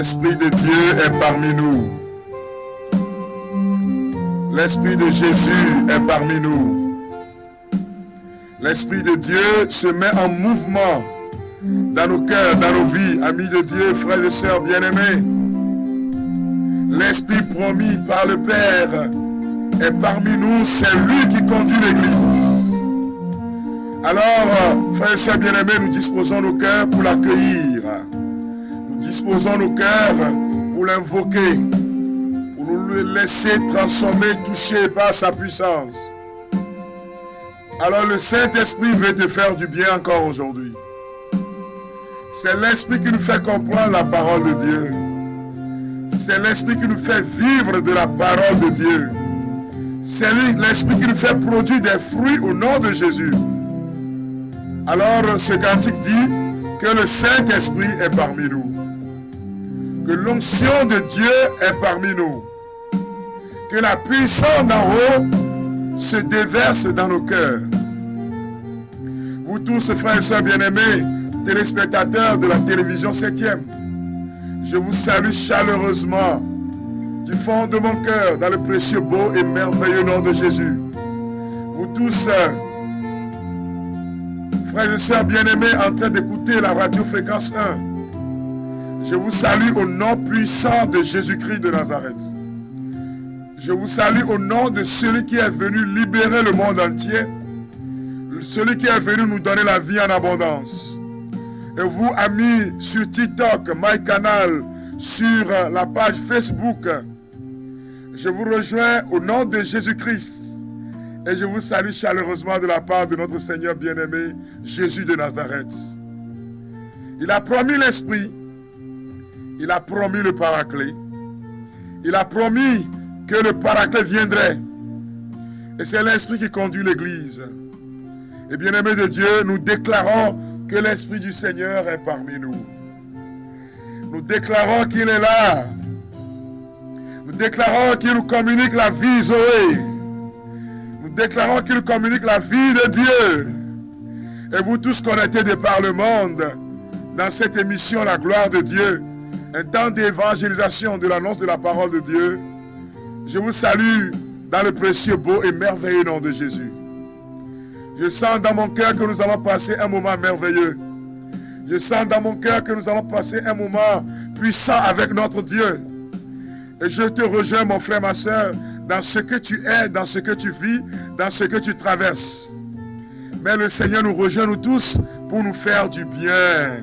L'Esprit de Dieu est parmi nous. L'Esprit de Jésus est parmi nous. L'Esprit de Dieu se met en mouvement dans nos cœurs, dans nos vies, amis de Dieu, frères et sœurs bien-aimés. L'Esprit promis par le Père est parmi nous, c'est lui qui conduit l'Église. Alors, frères et sœurs bien-aimés, nous disposons nos cœurs pour l'accueillir. Nous disposons nos cœurs pour l'invoquer, pour nous laisser transformer, toucher par sa puissance. Alors le Saint-Esprit veut te faire du bien encore aujourd'hui. C'est l'Esprit qui nous fait comprendre la parole de Dieu. C'est l'Esprit qui nous fait vivre de la parole de Dieu. C'est l'Esprit qui nous fait produire des fruits au nom de Jésus. Alors ce cantique dit que le Saint-Esprit est parmi nous. Que l'onction de Dieu est parmi nous. Que la puissance d'en haut se déverse dans nos cœurs. Vous tous, frères et sœurs bien-aimés, téléspectateurs de la télévision 7e, je vous salue chaleureusement du fond de mon cœur dans le précieux, beau et merveilleux nom de Jésus. Vous tous, frères et sœurs bien-aimés, en train d'écouter la radio fréquence 1, je vous salue au nom puissant de Jésus-Christ de Nazareth. Je vous salue au nom de celui qui est venu libérer le monde entier, celui qui est venu nous donner la vie en abondance. Et vous, amis, sur TikTok, MyCanal, sur la page Facebook, je vous rejoins au nom de Jésus-Christ et je vous salue chaleureusement de la part de notre Seigneur bien-aimé, Jésus de Nazareth. Il a promis l'Esprit, il a promis le Paraclet, il a promis que le Paraclet viendrait. Et c'est l'Esprit qui conduit l'Église. Et bien-aimés de Dieu, nous déclarons que l'Esprit du Seigneur est parmi nous. Nous déclarons qu'il est là. Nous déclarons qu'il nous communique la vie, Zoé. Nous déclarons qu'il nous communique la vie de Dieu. Et vous tous connectés de par le monde, dans cette émission, la gloire de Dieu, un temps d'évangélisation de l'annonce de la parole de Dieu, je vous salue dans le précieux, beau et merveilleux nom de Jésus. Je sens dans mon cœur que nous allons passer un moment merveilleux. Je sens dans mon cœur que nous allons passer un moment puissant avec notre Dieu. Et je te rejoins, mon frère, ma soeur, dans ce que tu es, dans ce que tu vis, dans ce que tu traverses. Mais le Seigneur nous rejoint, nous tous, pour nous faire du bien.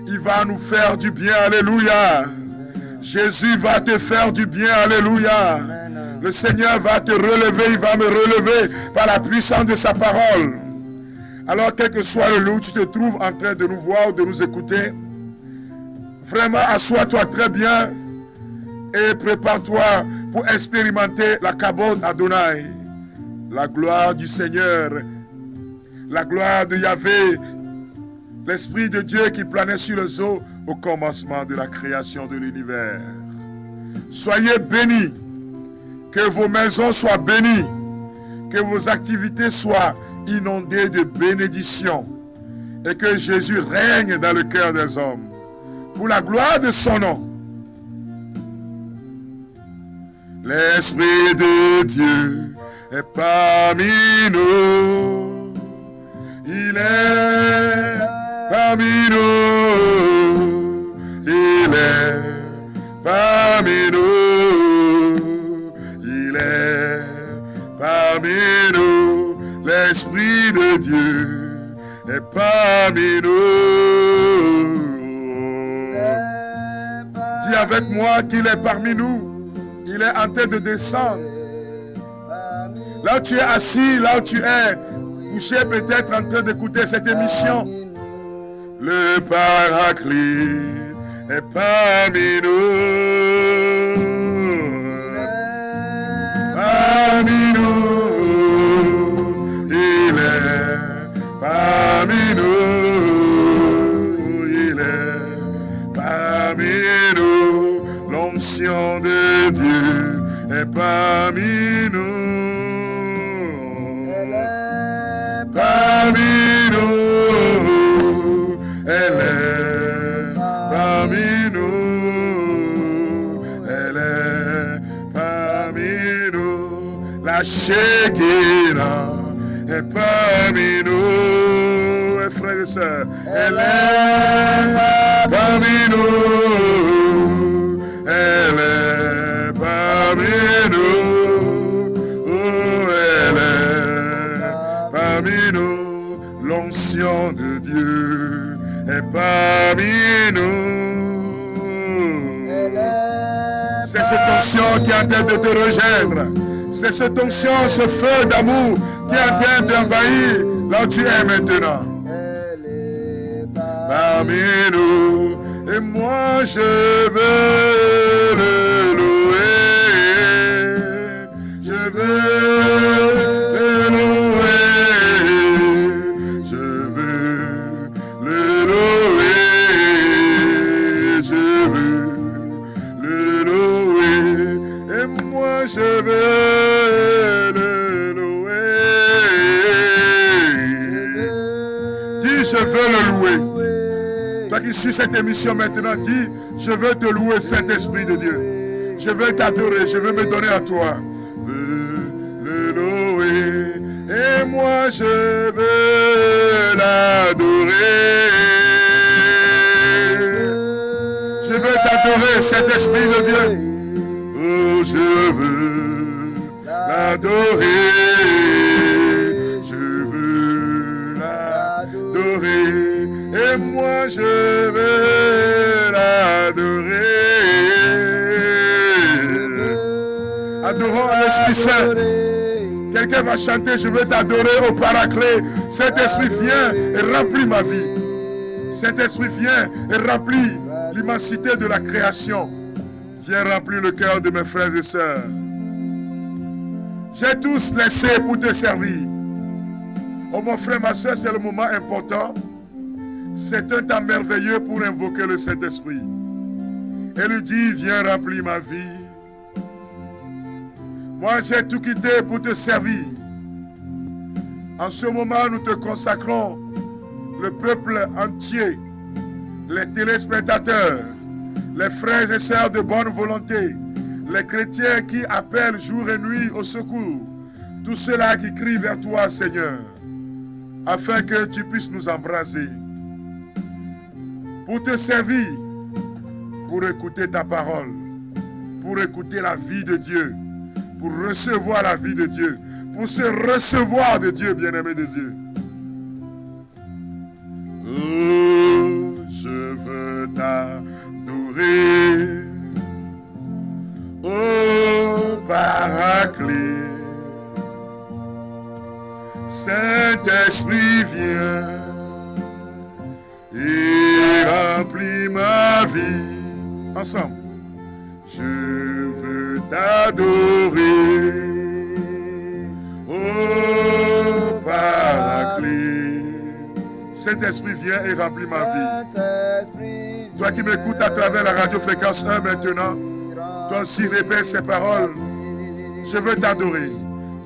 Il va nous faire du bien, alléluia. Jésus va te faire du bien, alléluia. Le Seigneur va te relever, il va me relever par la puissance de sa parole. Alors, quel que soit le lieu où tu te trouves en train de nous voir ou de nous écouter, vraiment assois-toi très bien et prépare-toi pour expérimenter la Kabod Adonai, la gloire du Seigneur, la gloire de Yahvé, l'Esprit de Dieu qui planait sur les eaux au commencement de la création de l'univers. Soyez bénis, que vos maisons soient bénies, que vos activités soient inondées de bénédictions et que Jésus règne dans le cœur des hommes pour la gloire de son nom. L'Esprit de Dieu est parmi nous, il est parmi nous, il est parmi nous, il est parmi nous, l'Esprit de Dieu est parmi nous. Dis avec moi qu'il est parmi nous. Il est en train de descendre. Là où tu es assis, là où tu es couché, peut-être en train d'écouter cette émission. Le Paraclet est parmi nous. Parmi nous. Il est parmi nous. Il est parmi nous. L'onction de Dieu est parmi nous. Parmi nous. Elle est parmi nous. et sœurs. Elle est parmi nous. Elle est parmi nous. Oh, elle est parmi nous. L'onction de Dieu est parmi nous. C'est cette onction qui est en train de te rejoindre. C'est cette onction, ce feu d'amour qui est en train d'envahir là où tu es maintenant. Parmi nous, et moi je veux le louer. Je veux le louer. Je veux le louer. Je veux le louer. Et moi je veux le louer. Dis, je veux le louer. Toi qui suis cette émission maintenant, dis, je veux te louer, Saint-Esprit de Dieu. Je veux t'adorer, je veux me donner à toi. Le louer. Et moi je veux l'adorer. Je veux t'adorer, Saint-Esprit de Dieu. Oh, je veux l'adorer. Je veux l'adorer. Et moi je veux l'adorer. Adorons l'Esprit Saint. Quelqu'un va chanter, je veux t'adorer au Paraclet. Cet esprit vient et remplit ma vie. Cet esprit vient et remplit l'immensité de la création. Viens remplir le cœur de mes frères et sœurs. J'ai tous laissé pour te servir. Oh mon frère, ma soeur, c'est le moment important. C'est un temps merveilleux pour invoquer le Saint-Esprit. Et lui dit, viens remplir ma vie. Moi, j'ai tout quitté pour te servir. En ce moment, nous te consacrons le peuple entier, les téléspectateurs, les frères et sœurs de bonne volonté, les chrétiens qui appellent jour et nuit au secours, tous ceux-là qui crient vers toi, Seigneur, afin que tu puisses nous embraser. Pour te servir, pour écouter ta parole, pour écouter la vie de Dieu, pour recevoir la vie de Dieu, pour se recevoir de Dieu, bien-aimé de Dieu. Oh, je veux t'adorer, oh Paraclet, Saint-Esprit vient et remplis ma vie. Ensemble. Je veux t'adorer, oh Paraclet. Saint-Esprit vient et remplit ma vie. Toi qui m'écoutes à travers la radio fréquence 1 maintenant, toi aussi répète ces paroles. Je veux t'adorer.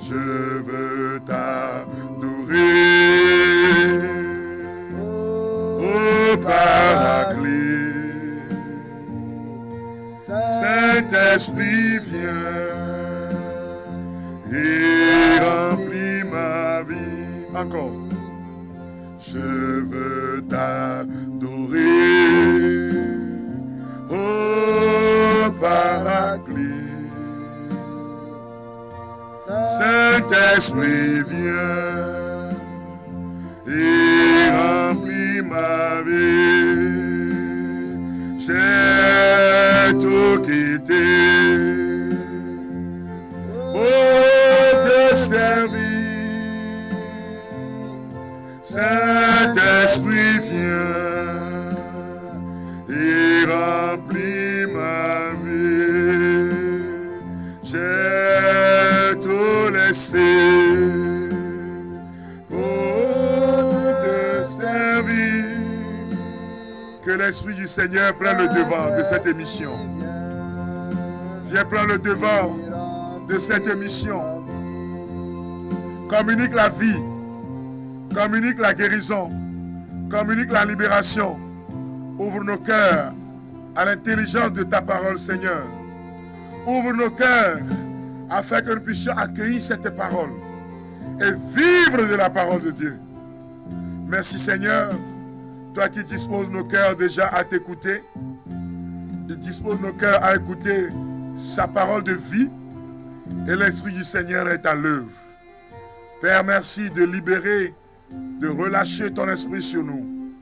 Je veux t'adorer, oh Paraclet. Saint-Esprit vient et remplit ma vie. Encore. Je veux t'adorer, oh Paraclet. Saint-Esprit vient et remplit ma vie. J'ai tout quitté pour te servir. Saint-Esprit vient et remplit ma vie. J'ai tout laissé pour te servir. Que l'Esprit du Seigneur prenne le devant de cette émission. Viens prendre le devant de cette émission. Communique la vie. Communique la guérison. Communique la libération. Ouvre nos cœurs à l'intelligence de ta parole, Seigneur. Ouvre nos cœurs afin que nous puissions accueillir cette parole et vivre de la parole de Dieu. Merci, Seigneur. Toi qui disposes nos cœurs déjà à t'écouter, il dispose nos cœurs à écouter sa parole de vie, et l'Esprit du Seigneur est à l'œuvre. Père, merci de libérer, de relâcher ton esprit sur nous.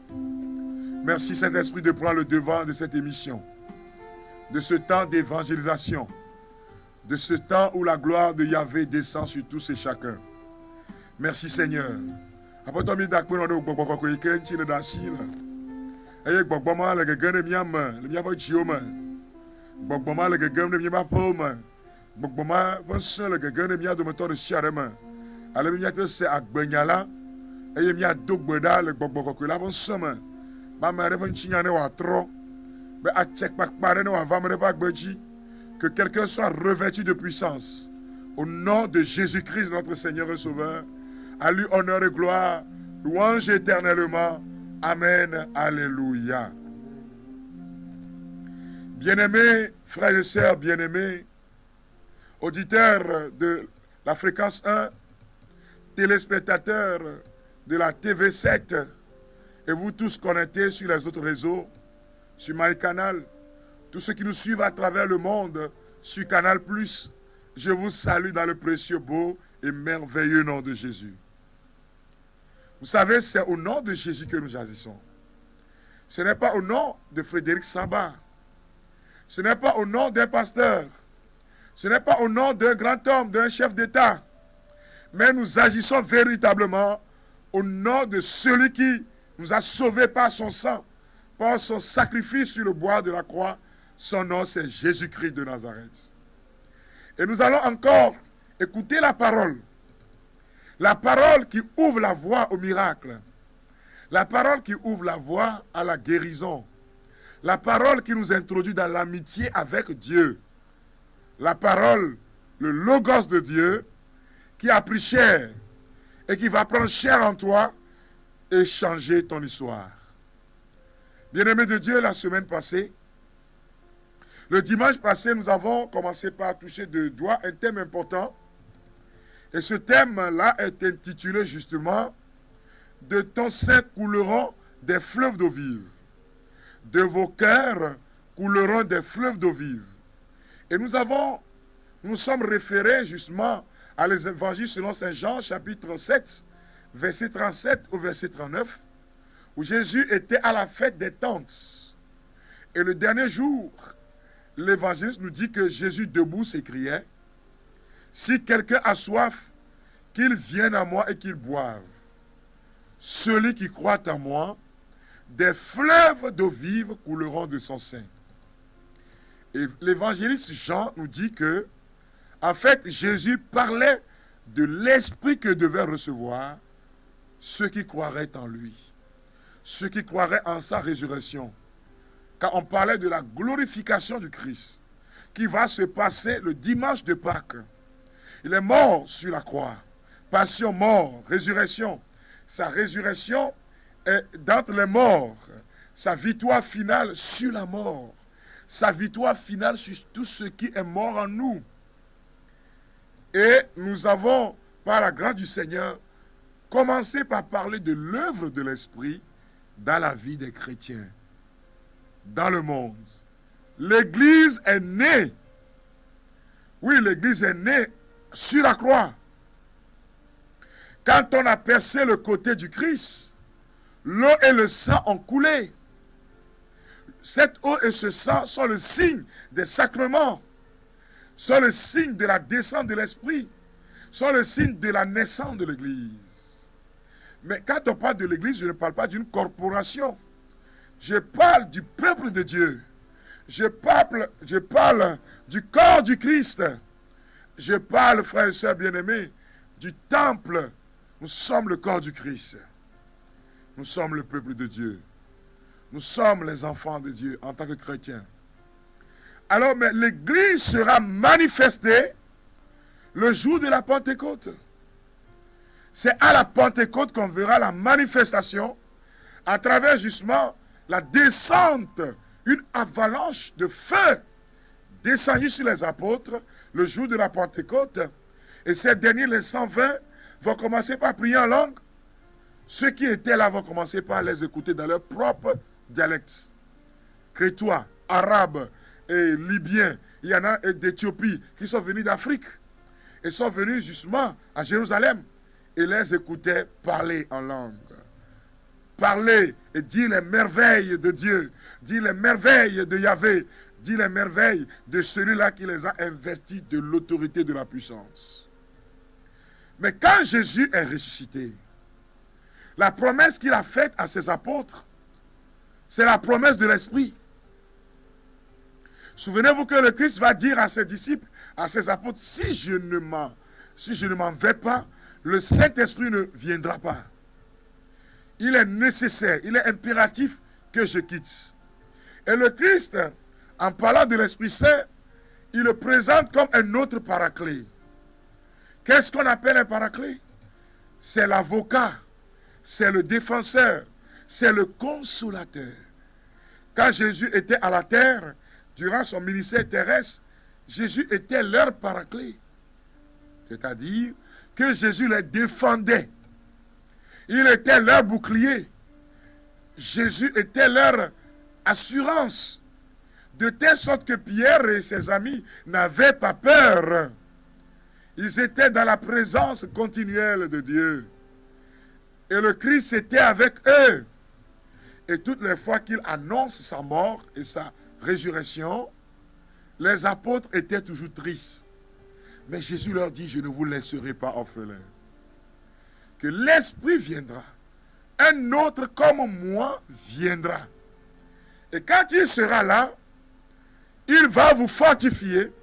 Merci Saint-Esprit de prendre le devant de cette émission, de ce temps d'évangélisation, de ce temps où la gloire de Yahvé descend sur tous et chacun. Merci Seigneur. Après toi, mi dakpe no de gbogbo koko ike nchi ne da si la. Eye gbogbo ma le gege ne mia ma, le mia ba jio ma. Gbogbo ma le gege ne mia ba po ma. Gbogbo ma ba se le gege ne mia do meto de siare ma. Ale mia te se agbenya la. Eye mia do gbeda le gbogbo koko la ba se ma. Ba ma re ba nchi nya ne wa tro. Be a check pa pare ne wa va me ba gbeji. Que quelqu'un soit revêtu de puissance. Au nom de Jésus-Christ, notre Seigneur et Sauveur. À lui honneur et gloire, louange éternellement. Amen. Alléluia. Bien-aimés, frères et sœurs, bien-aimés, auditeurs de la fréquence 1, téléspectateurs de la TV7, et vous tous connectés sur les autres réseaux, sur MyCanal, tous ceux qui nous suivent à travers le monde, sur Canal+, je vous salue dans le précieux, beau et merveilleux nom de Jésus. Vous savez, c'est au nom de Jésus que nous agissons. Ce n'est pas au nom de Frédéric Sabat. Ce n'est pas au nom d'un pasteur. Ce n'est pas au nom d'un grand homme, d'un chef d'État. Mais nous agissons véritablement au nom de celui qui nous a sauvés par son sang, par son sacrifice sur le bois de la croix. Son nom, c'est Jésus-Christ de Nazareth. Et nous allons encore écouter la parole. La parole qui ouvre la voie au miracle. La parole qui ouvre la voie à la guérison. La parole qui nous introduit dans l'amitié avec Dieu. La parole, le logos de Dieu, qui a pris chair et qui va prendre chair en toi et changer ton histoire. Bien-aimés de Dieu, la semaine passée, le dimanche passé, nous avons commencé par toucher de doigt un thème important. Et ce thème-là est intitulé justement « De ton sein couleront des fleuves d'eau vive. De vos cœurs couleront des fleuves d'eau vive. » Et nous sommes référés justement à l'évangile selon Saint Jean, chapitre 7, verset 37 au verset 39, où Jésus était à la fête des tentes. Et le dernier jour, l'évangile nous dit que Jésus debout s'écriait, si quelqu'un a soif, qu'il vienne à moi et qu'il boive. Celui qui croit en moi, des fleuves d'eau vive couleront de son sein. Et l'évangéliste Jean nous dit que, en fait, Jésus parlait de l'esprit que devaient recevoir ceux qui croiraient en lui, ceux qui croiraient en sa résurrection. Quand on parlait de la glorification du Christ, qui va se passer le dimanche de Pâques. Il est mort sur la croix. Passion, mort, résurrection. Sa résurrection est d'entre les morts. Sa victoire finale sur la mort. Sa victoire finale sur tout ce qui est mort en nous. Et nous avons, par la grâce du Seigneur, commencé par parler de l'œuvre de l'Esprit dans la vie des chrétiens, dans le monde. L'Église est née. Oui, l'Église est née sur la croix. Quand on a percé le côté du Christ, l'eau et le sang ont coulé. Cette eau et ce sang sont le signe des sacrements, sont le signe de la descente de l'Esprit, sont le signe de la naissance de l'Église. Mais quand on parle de l'Église, je ne parle pas d'une corporation. Je parle du peuple de Dieu. Je parle du corps du Christ. Je parle, frères et sœurs bien-aimés, du temple. Nous sommes le corps du Christ. Nous sommes le peuple de Dieu. Nous sommes les enfants de Dieu en tant que chrétiens. Alors, mais l'Église sera manifestée le jour de la Pentecôte. C'est à la Pentecôte qu'on verra la manifestation à travers justement la descente, une avalanche de feu descendue sur les apôtres le jour de la Pentecôte. Et ces derniers, les 120, vont commencer par prier en langue. Ceux qui étaient là vont commencer par les écouter dans leur propre dialecte. Crétois, arabes et libyens. Il y en a d'Éthiopie qui sont venus d'Afrique. Et sont venus justement à Jérusalem. Et les écoutaient parler en langue. Parler et dire les merveilles de Dieu. Dire les merveilles de Yahvé. Dire les merveilles de celui-là qui les a investis de l'autorité de la puissance. Mais quand Jésus est ressuscité, la promesse qu'il a faite à ses apôtres, c'est la promesse de l'Esprit. Souvenez-vous que le Christ va dire à ses disciples, à ses apôtres, si je ne m'en vais pas, le Saint-Esprit ne viendra pas. Il est nécessaire, il est impératif que je quitte. Et le Christ, en parlant de l'Esprit Saint, il le présente comme un autre paraclet. Qu'est-ce qu'on appelle un paraclet? C'est l'avocat, c'est le défenseur, c'est le consolateur. Quand Jésus était à la terre, durant son ministère terrestre, Jésus était leur paraclet. C'est-à-dire que Jésus les défendait. Il était leur bouclier. Jésus était leur assurance. De telle sorte que Pierre et ses amis n'avaient pas peur. Ils étaient dans la présence continuelle de Dieu. Et le Christ était avec eux. Et toutes les fois qu'il annonce sa mort et sa résurrection, les apôtres étaient toujours tristes. Mais Jésus leur dit, je ne vous laisserai pas orphelins. Que l'Esprit viendra. Un autre comme moi viendra. Et quand il sera là, il va vous fortifier.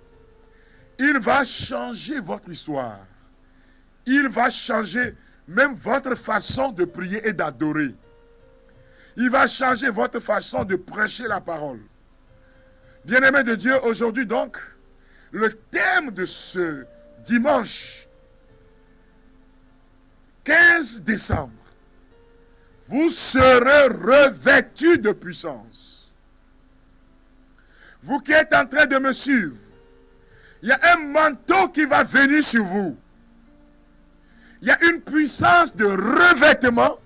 Il va changer votre histoire. Il va changer même votre façon de prier et d'adorer. Il va changer votre façon de prêcher la parole. Bien-aimés de Dieu, aujourd'hui donc, le thème de ce dimanche 15 décembre, vous serez revêtus de puissance. Vous qui êtes en train de me suivre, il y a un manteau qui va venir sur vous. Il y a une puissance de revêtement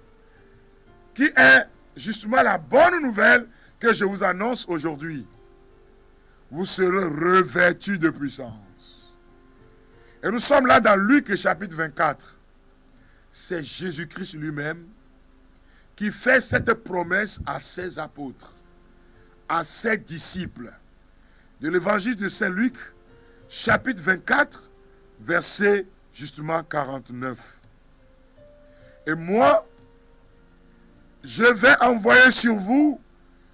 qui est justement la bonne nouvelle que je vous annonce aujourd'hui. Vous serez revêtus de puissance. Et nous sommes là dans Luc chapitre 24. C'est Jésus-Christ lui-même qui fait cette promesse à ses apôtres, à ses disciples. De l'évangile de Saint-Luc, chapitre 24, verset justement 49. Et moi, je vais envoyer sur vous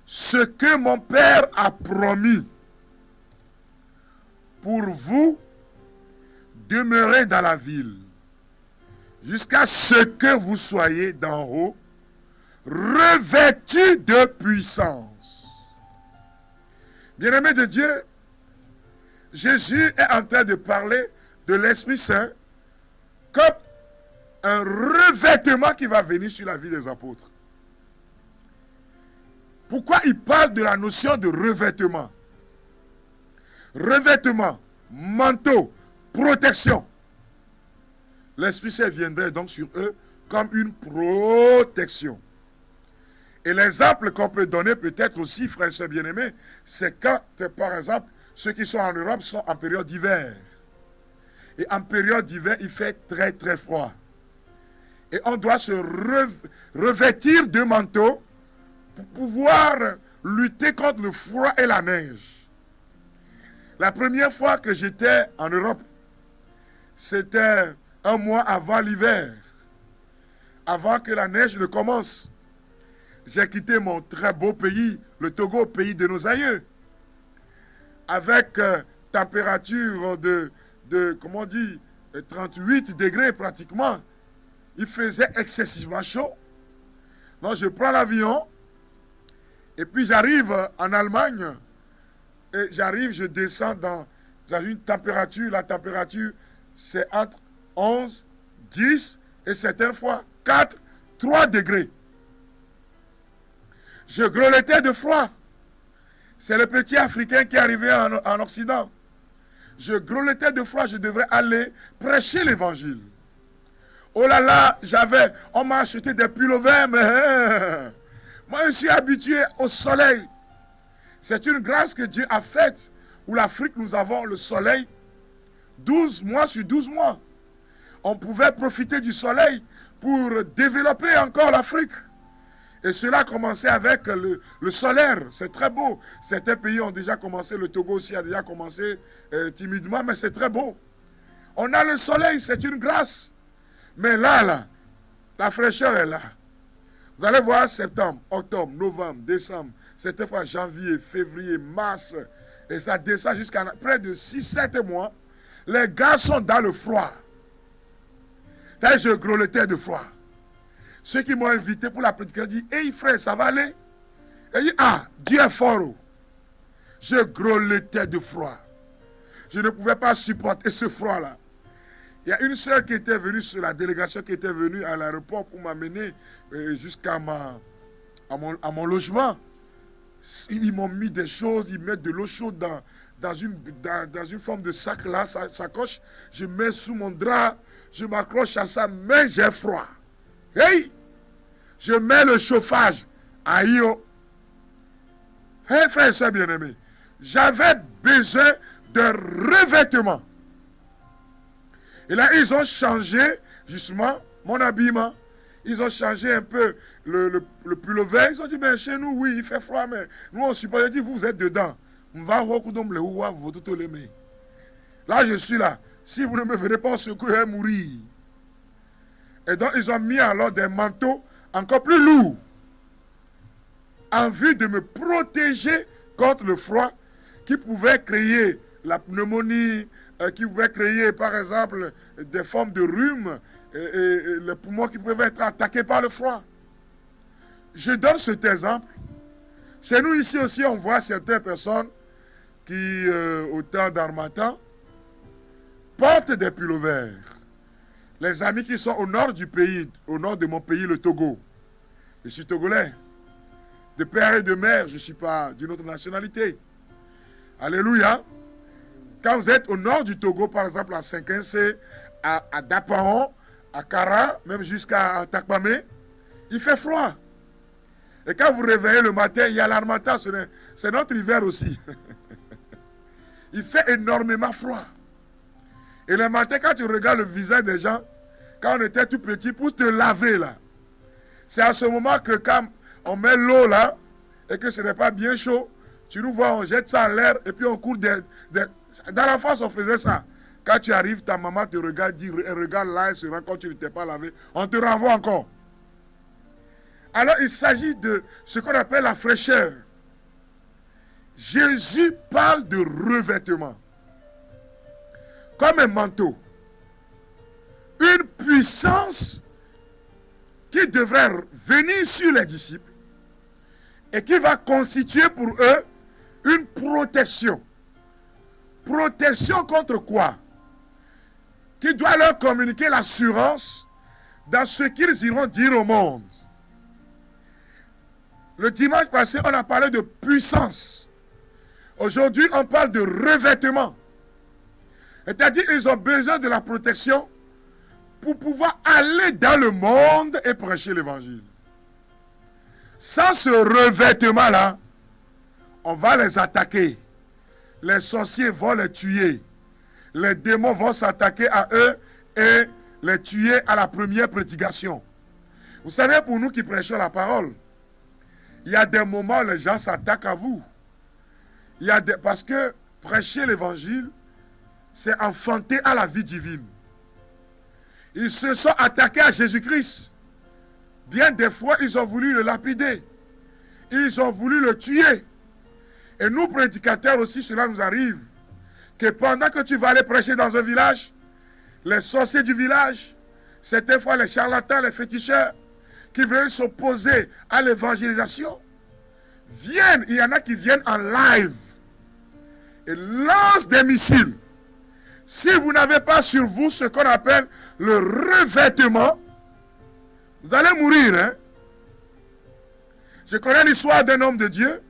ce que mon Père a promis. Pour vous, demeurez dans la ville, jusqu'à ce que vous soyez d'en haut, revêtus de puissance. Bien-aimés de Dieu, Jésus est en train de parler de l'Esprit Saint comme un revêtement qui va venir sur la vie des apôtres. Pourquoi il parle de la notion de revêtement? Revêtement, manteau, protection. L'Esprit Saint viendrait donc sur eux comme une protection. Et l'exemple qu'on peut donner peut-être aussi, frères et sœurs bien-aimés, c'est quand, par exemple, ceux qui sont en Europe sont en période d'hiver. Et en période d'hiver, il fait très très froid. Et on doit se revêtir de manteaux pour pouvoir lutter contre le froid et la neige. La première fois que j'étais en Europe, c'était un mois avant l'hiver, avant que la neige ne commence. J'ai quitté mon très beau pays, le Togo, pays de nos aïeux, avec température de comment on dit, 38 degrés pratiquement. Il faisait excessivement chaud. Donc je prends l'avion et puis j'arrive en Allemagne. Et j'arrive, je descends dans une température. La température, c'est entre 11, 10 et certaines fois 4, 3 degrés. Je grelottais de froid. C'est le petit Africain qui est arrivé en Occident. Je grelottais de froid, je devrais aller prêcher l'évangile. Oh là là, on m'a acheté des pullovers, mais moi je suis habitué au soleil. C'est une grâce que Dieu a faite, où l'Afrique, nous avons le soleil 12 mois sur 12 mois. On pouvait profiter du soleil pour développer encore l'Afrique. Et cela a commencé avec le solaire. C'est très beau. Certains pays ont déjà commencé, le Togo aussi a déjà commencé timidement, mais c'est très beau. On a le soleil, c'est une grâce. Mais là, la fraîcheur est là. Vous allez voir septembre, octobre, novembre, décembre, cette fois janvier, février, mars, et ça descend jusqu'à près de 6-7 mois. Les gars sont dans le froid. Là, je grelottais de froid. Ceux qui m'ont invité pour la prédication disent, hey frère, ça va aller? Et il dit, ah, Dieu est fort. Je grelottais de froid. Je ne pouvais pas supporter ce froid-là. Il y a une soeur qui était venue sur la délégation qui était venue à l'aéroport pour m'amener jusqu'à mon logement. Ils m'ont mis des choses, ils mettent de l'eau chaude dans une forme de sac là, sacoche. Je mets sous mon drap, je m'accroche à ça, mais j'ai froid. Hey! Je mets le chauffage. Aïe! Hey frère et soeur bien-aimés, j'avais besoin de revêtement. Et là, ils ont changé, justement, mon habillement. Ils ont changé un peu le pullover. Ils ont dit, ben, chez nous, oui, il fait froid, mais nous, on supporte. Ils ont dit, vous êtes dedans. Là, je suis là. Si vous ne me verrez pas au secours, je vais mourir. Et donc, ils ont mis alors des manteaux encore plus lourds, en vue de me protéger contre le froid qui pouvait créer la pneumonie, qui pouvait créer, par exemple, des formes de rhume, et les poumons qui pouvaient être attaqués par le froid. Je donne cet exemple. Chez nous, ici aussi, on voit certaines personnes qui, au temps d'Harmattan, portent des pullovers. Les amis qui sont au nord du pays, au nord de mon pays, le Togo. Je suis togolais. De père et de mère, je ne suis pas d'une autre nationalité. Alléluia. Quand vous êtes au nord du Togo, par exemple à Saint-Quincé, à Dapaon, à Kara, même jusqu'à Takpamé, il fait froid. Et quand vous réveillez le matin, il y a l'harmattan, c'est notre hiver aussi. Il fait énormément froid. Et le matin, quand tu regardes le visage des gens, quand on était tout petit, pour te laver là, c'est à ce moment que quand on met l'eau là, et que ce n'est pas bien chaud, tu nous vois, on jette ça en l'air, et puis on court Dans l'enfance, on faisait ça. Quand tu arrives, ta maman te regarde, dit, regarde là, et se rend compte que tu ne t'es pas lavé. On te renvoie encore. Alors, il s'agit de ce qu'on appelle la fraîcheur. Jésus parle de revêtement. Comme un manteau. Une puissance qui devrait venir sur les disciples et qui va constituer pour eux une protection. Protection contre quoi? Qui doit leur communiquer l'assurance dans ce qu'ils iront dire au monde. Le dimanche passé, on a parlé de puissance. Aujourd'hui, on parle de revêtement. C'est-à-dire qu'ils ont besoin de la protection pour pouvoir aller dans le monde et prêcher l'évangile. Sans ce revêtement-là, on va les attaquer. Les sorciers vont les tuer. Les démons vont s'attaquer à eux et les tuer à la première prédication. Vous savez, pour nous qui prêchons la parole, il y a des moments où les gens s'attaquent à vous. Parce que prêcher l'évangile, c'est enfanter à la vie divine. Ils se sont attaqués à Jésus-Christ. Bien des fois, ils ont voulu le lapider. Ils ont voulu le tuer. Et nous, prédicateurs aussi, cela nous arrive. Que pendant que tu vas aller prêcher dans un village, les sorciers du village, certaines fois les charlatans, les féticheurs, qui veulent s'opposer à l'évangélisation, viennent, il y en a qui viennent en live et lancent des missiles. Si vous n'avez pas sur vous ce qu'on appelle le revêtement, vous allez mourir. Hein? Je connais l'histoire d'un homme de Dieu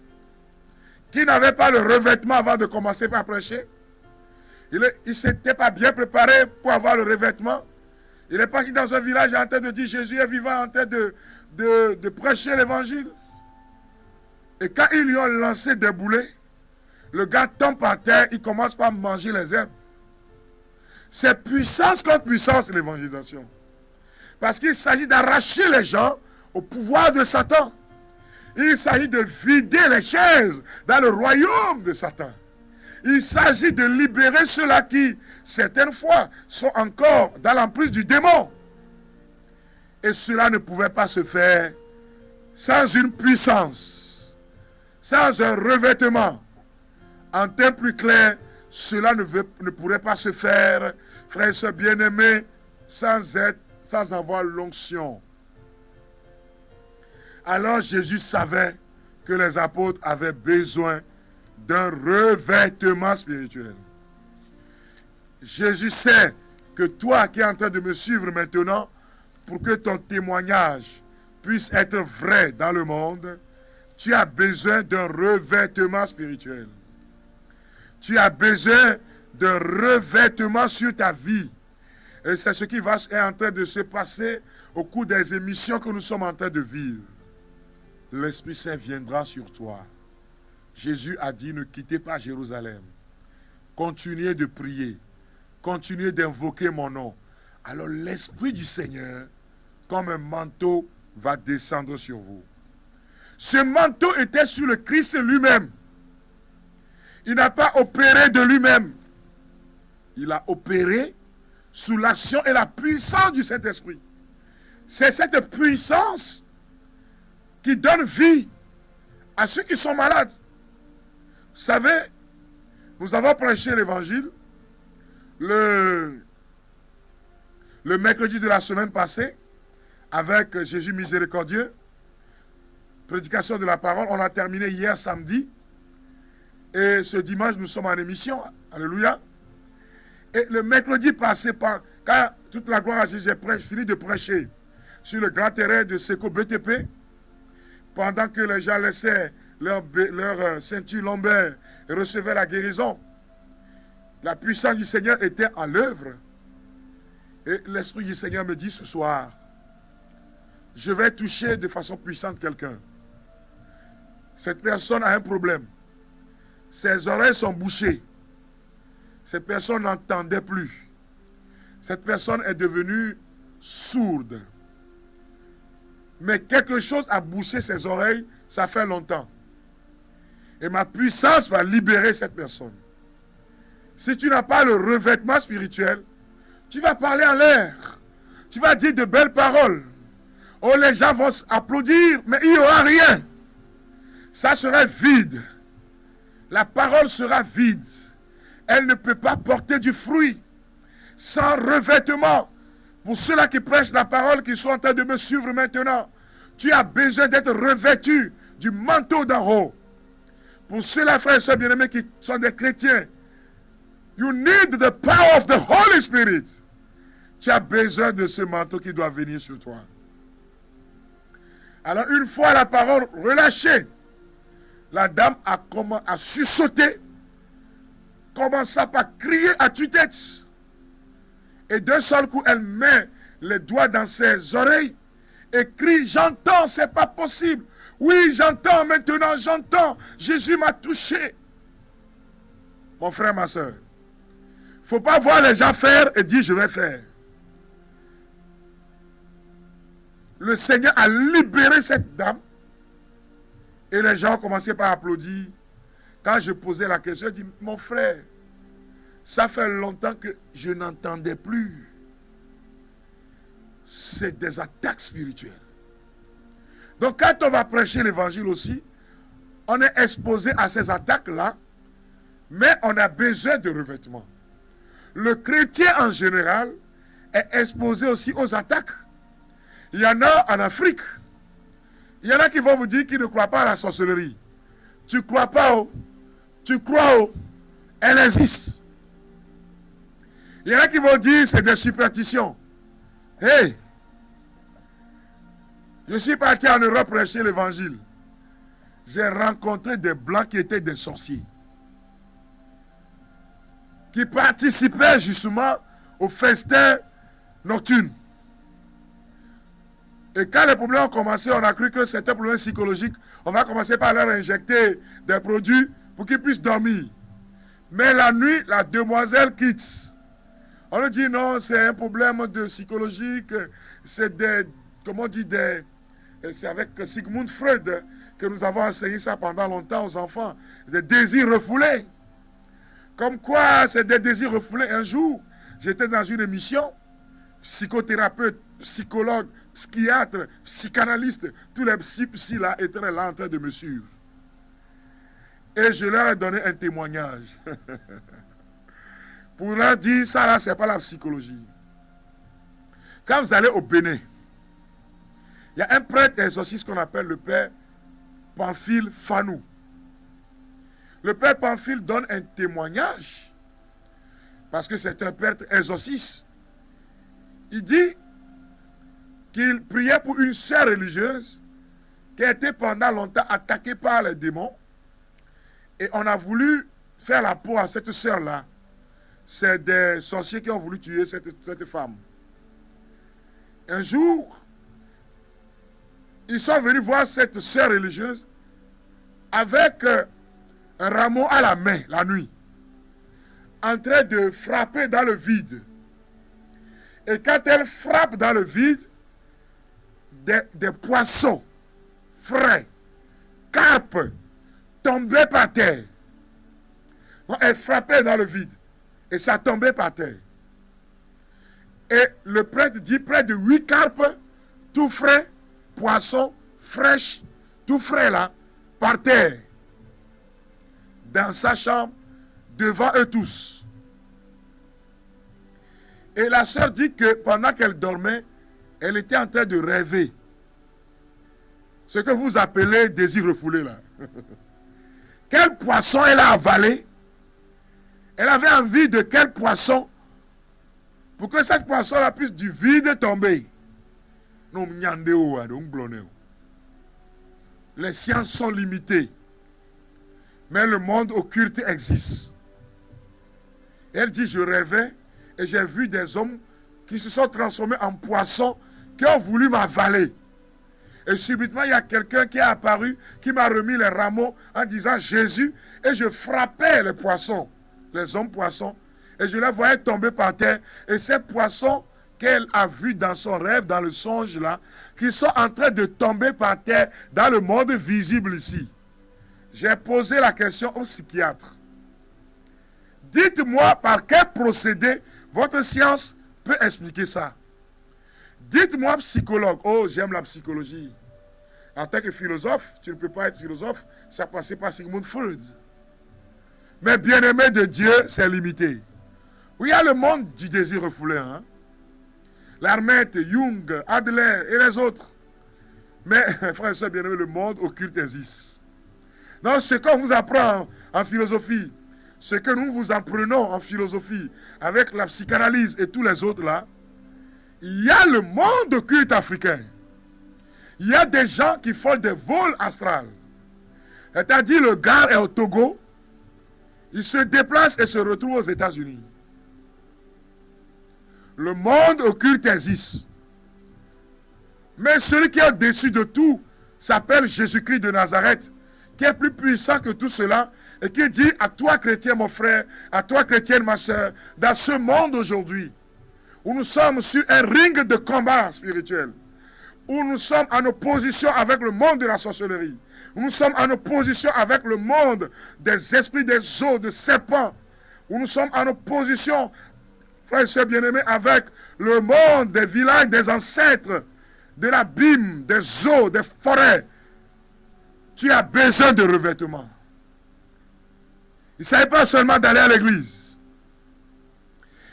qui n'avait pas le revêtement avant de commencer par prêcher. Il ne s'était pas bien préparé pour avoir le revêtement. Il est parti dans un village en train de dire Jésus est vivant, en train de prêcher l'évangile. Et quand ils lui ont lancé des boulets, le gars tombe par terre, il commence par manger les herbes. C'est puissance contre puissance l'évangélisation. Parce qu'il s'agit d'arracher les gens au pouvoir de Satan. Il s'agit de vider les chaises dans le royaume de Satan. Il s'agit de libérer ceux-là qui, certaines fois, sont encore dans l'emprise du démon. Et cela ne pouvait pas se faire sans une puissance, sans un revêtement. En termes plus clairs, cela ne pourrait pas se faire, frères et sœurs bien-aimés, sans avoir l'onction. Alors Jésus savait que les apôtres avaient besoin d'un revêtement spirituel. Jésus sait que toi qui es en train de me suivre maintenant, pour que ton témoignage puisse être vrai dans le monde, tu as besoin d'un revêtement spirituel. Tu as besoin d'un revêtement sur ta vie. Et c'est ce qui est en train de se passer au cours des émissions que nous sommes en train de vivre. L'Esprit Saint viendra sur toi. Jésus a dit, ne quittez pas Jérusalem. Continuez de prier. Continuez d'invoquer mon nom. Alors l'Esprit du Seigneur, comme un manteau, va descendre sur vous. Ce manteau était sur le Christ lui-même. Il n'a pas opéré de lui-même. Il a opéré sous l'action et la puissance du Saint-Esprit. C'est cette puissance qui donne vie à ceux qui sont malades. Vous savez, nous avons prêché l'évangile le mercredi de la semaine passée avec Jésus miséricordieux. Prédication de la parole, on a terminé hier samedi. Et ce dimanche, nous sommes en émission. Alléluia. Et le mercredi passé, quand toute la gloire à Jésus, j'ai fini de prêcher sur le grand terrain de Seco BTP, pendant que les gens laissaient leur ceinture lombaire et recevaient la guérison, la puissance du Seigneur était à l'œuvre. Et l'Esprit du Seigneur me dit ce soir, je vais toucher de façon puissante quelqu'un. Cette personne a un problème. Ses oreilles sont bouchées. Cette personne n'entendait plus. Cette personne est devenue sourde. Mais quelque chose a bouché ses oreilles, ça fait longtemps. Et ma puissance va libérer cette personne. Si tu n'as pas le revêtement spirituel, tu vas parler en l'air. Tu vas dire de belles paroles. Oh, les gens vont applaudir, mais il n'y aura rien. Ça sera vide. La parole sera vide. Elle ne peut pas porter du fruit sans revêtement. Pour ceux-là qui prêchent la parole, qui sont en train de me suivre maintenant, tu as besoin d'être revêtu du manteau d'en haut. Pour ceux-là, frères et sœurs bien-aimés, qui sont des chrétiens, you need the power of the Holy Spirit. Tu as besoin de ce manteau qui doit venir sur toi. Alors, une fois la parole relâchée, la dame a sursauté, commença par crier à tue-tête. Et d'un seul coup, elle met les doigts dans ses oreilles et crie, j'entends, c'est pas possible. Oui, j'entends maintenant, j'entends. Jésus m'a touché. Mon frère, ma soeur, il ne faut pas voir les gens faire et dire, je vais faire. Le Seigneur a libéré cette dame et les gens ont commencé par applaudir. Quand je posais la question, je dis, mon frère, ça fait longtemps que je n'entendais plus. C'est des attaques spirituelles. Donc quand on va prêcher l'évangile aussi, on est exposé à ces attaques-là, mais on a besoin de revêtement. Le chrétien en général est exposé aussi aux attaques. Il y en a en Afrique. Il y en a qui vont vous dire qu'ils ne croient pas à la sorcellerie. Tu ne crois pas, oh. Tu crois, oh. Elle existe. Il y en a qui vont dire c'est des superstitions. Hey, je suis parti en Europe prêcher l'évangile. J'ai rencontré des blancs qui étaient des sorciers. Qui participaient justement au festin nocturne. Et quand les problèmes ont commencé, on a cru que c'était un problème psychologique. On va commencer par leur injecter des produits pour qu'ils puissent dormir. Mais la nuit, la demoiselle quitte. On lui dit non, c'est un problème de psychologique. C'est des, comment on dit, c'est avec Sigmund Freud que nous avons enseigné ça pendant longtemps aux enfants. Des désirs refoulés. Comme quoi, c'est des désirs refoulés. Un jour, j'étais dans une émission, psychothérapeute, psychologue, psychiatre, psychanalyste, tous les psy là étaient là en train de me suivre. Et je leur ai donné un témoignage. Pour leur dire, ça là, c'est pas la psychologie. Quand vous allez au Bénin, il y a un prêtre exorciste qu'on appelle le père Pamphile Fanou. Le père Pamphile donne un témoignage, parce que c'est un prêtre exorciste. Il dit qu'il priait pour une sœur religieuse qui a été pendant longtemps attaquée par les démons. Et on a voulu faire la peau à cette sœur-là. C'est des sorciers qui ont voulu tuer cette femme. Un jour, ils sont venus voir cette sœur religieuse avec un rameau à la main, la nuit, en train de frapper dans le vide. Et quand elle frappe dans le vide, des poissons frais, carpes, tombaient par terre. Donc, elle frappait dans le vide. Et ça tombait par terre. Et le prêtre dit près de 8 carpes, tout frais, poissons, fraîches, tout frais là, par terre. Dans sa chambre, devant eux tous. Et la sœur dit que pendant qu'elle dormait, elle était en train de rêver. Ce que vous appelez désir refoulé là. Quel poisson elle a avalé? Elle avait envie de quel poisson pour que cette poisson-là puisse du vide tomber. Les sciences sont limitées, mais le monde occulte existe. Elle dit, je rêvais et j'ai vu des hommes qui se sont transformés en poissons qui ont voulu m'avaler. Et subitement, il y a quelqu'un qui est apparu, qui m'a remis les rameaux en disant Jésus, et je frappais les poissons, les hommes poissons, et je les voyais tomber par terre. Et ces poissons qu'elle a vus dans son rêve, dans le songe là, qui sont en train de tomber par terre dans le monde visible ici. J'ai posé la question au psychiatre. Dites-moi par quel procédé votre science peut expliquer ça. Dites-moi psychologue. Oh, j'aime la psychologie. En tant que philosophe, tu ne peux pas être philosophe, ça passait par Sigmund Freud. Mais bien-aimé de Dieu, c'est limité. Oui, il y a le monde du désir refoulé. Hein? L'Hermète, Jung, Adler et les autres. Mais, frères et sœurs bien-aimés, le monde occulte existe. Donc, ce qu'on vous apprend en philosophie, ce que nous vous apprenons en philosophie, avec la psychanalyse et tous les autres là, il y a le monde occulte africain. Il y a des gens qui font des vols astrales. C'est-à-dire, le gars est au Togo, il se déplace et se retrouve aux États-Unis. Le monde occulte existe. Mais celui qui est au-dessus de tout s'appelle Jésus-Christ de Nazareth, qui est plus puissant que tout cela, et qui dit à toi, chrétien, mon frère, à toi, chrétienne, ma soeur, dans ce monde aujourd'hui, où nous sommes sur un ring de combat spirituel, où nous sommes en opposition avec le monde de la sorcellerie, où nous sommes en opposition avec le monde des esprits des eaux, des serpents, où nous sommes en opposition, frères et sœurs bien-aimés, avec le monde des villages, des ancêtres, de l'abîme, des eaux, des forêts. Tu as besoin de revêtement. Il ne s'agit pas seulement d'aller à l'église.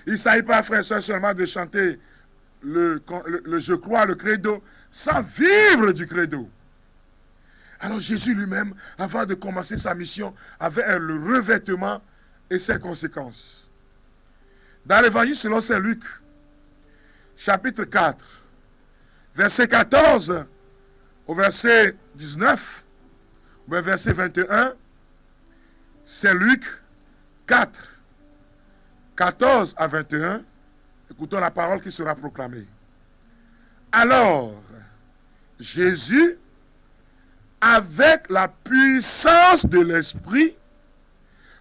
Il ne s'agit pas, frères et sœurs, seulement de chanter le je crois, le credo, sans vivre du credo. Alors Jésus lui-même, avant de commencer sa mission, avait le revêtement et ses conséquences. Dans l'évangile selon saint Luc, chapitre 4, verset 14 au verset 19, ou verset 21, c'est Luc 4, 14 à 21. Écoutons la parole qui sera proclamée. Alors, Jésus, avec la puissance de l'Esprit,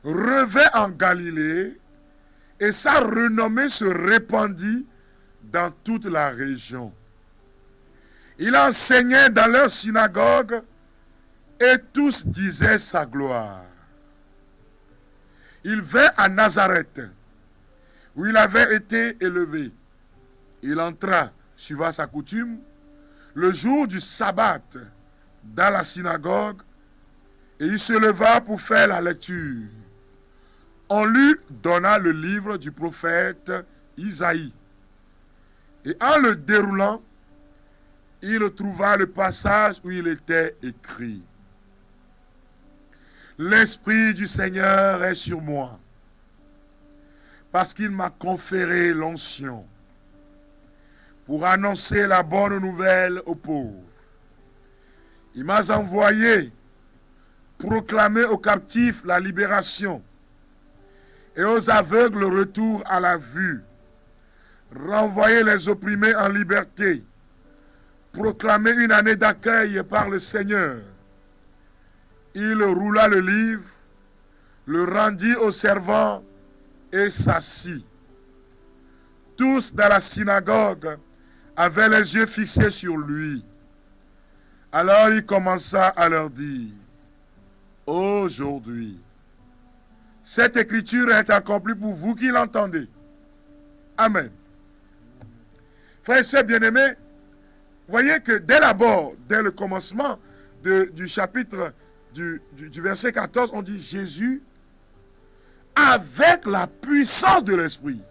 revint en Galilée et sa renommée se répandit dans toute la région. Il enseignait dans leur synagogue et tous disaient sa gloire. Il vint à Nazareth, où il avait été élevé. Il entra, suivant sa coutume, le jour du sabbat dans la synagogue, et il se leva pour faire la lecture. On lui donna le livre du prophète Isaïe. Et en le déroulant, il trouva le passage où il était écrit. L'Esprit du Seigneur est sur moi, parce qu'il m'a conféré l'onction pour annoncer la bonne nouvelle aux pauvres. Il m'a envoyé proclamer aux captifs la libération et aux aveugles le retour à la vue, renvoyer les opprimés en liberté, proclamer une année d'accueil par le Seigneur. Il roula le livre, le rendit aux servants et s'assit. Tous dans la synagogue avaient les yeux fixés sur lui. Alors il commença à leur dire, « Aujourd'hui, cette écriture est accomplie pour vous qui l'entendez. » Amen. Frères et sœurs bien-aimés, voyez que dès l'abord, dès le commencement du chapitre du verset 14, on dit Jésus avec la puissance de l'Esprit.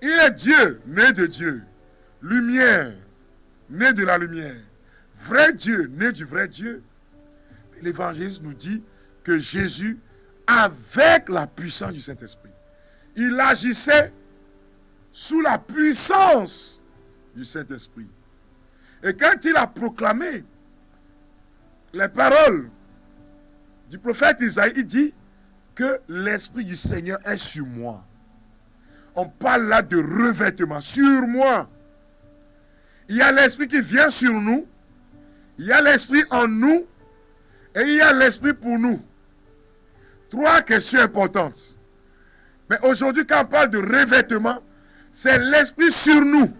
Il est Dieu, né de Dieu. Lumière, né de la lumière. Vrai Dieu, né du vrai Dieu. L'évangéliste nous dit que Jésus, avec la puissance du Saint-Esprit, il agissait sous la puissance du Saint-Esprit. Et quand il a proclamé les paroles du prophète Isaïe, il dit que l'Esprit du Seigneur est sur moi. On parle là de revêtement, sur moi. Il y a l'Esprit qui vient sur nous, il y a l'Esprit en nous, et il y a l'Esprit pour nous. Trois questions importantes. Mais aujourd'hui, quand on parle de revêtement, c'est l'Esprit sur nous.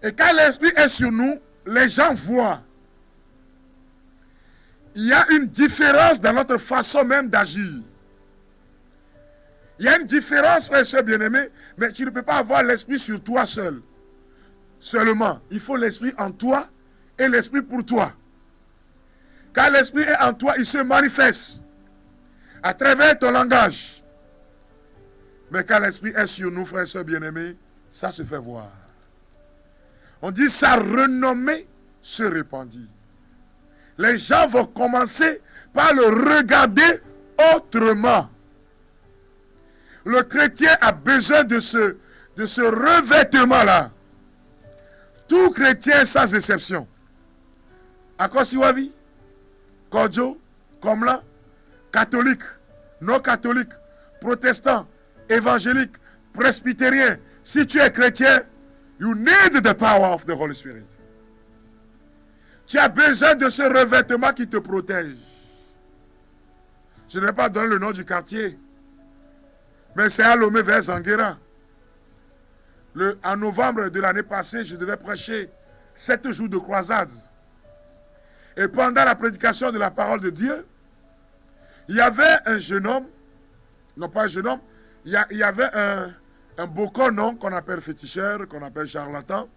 Et quand l'Esprit est sur nous, les gens voient. Il y a une différence dans notre façon même d'agir. Il y a une différence, frère et soeur bien-aimés, mais tu ne peux pas avoir l'Esprit sur toi seul. Seulement, il faut l'Esprit en toi et l'Esprit pour toi. Quand l'Esprit est en toi, il se manifeste à travers ton langage. Mais quand l'Esprit est sur nous, frères et sœurs bien-aimés, ça se fait voir. On dit sa renommée se répandit. Les gens vont commencer par le regarder autrement. Le chrétien a besoin de ce revêtement-là. Tout chrétien sans exception. Akosiwavi, Kodjo, Komla, catholique, non catholique, protestant, évangélique, presbytérien. Si tu es chrétien, you need the power of the Holy Spirit. Tu as besoin de ce revêtement qui te protège. Je ne vais pas donner le nom du quartier, mais c'est à Lomé vers Zanguera. En novembre de l'année passée, je devais prêcher 7 jours de croisade. Et pendant la prédication de la parole de Dieu, il y avait un jeune homme, non pas un jeune homme, il y avait un beau nom qu'on appelle féticheur, qu'on appelle charlatan.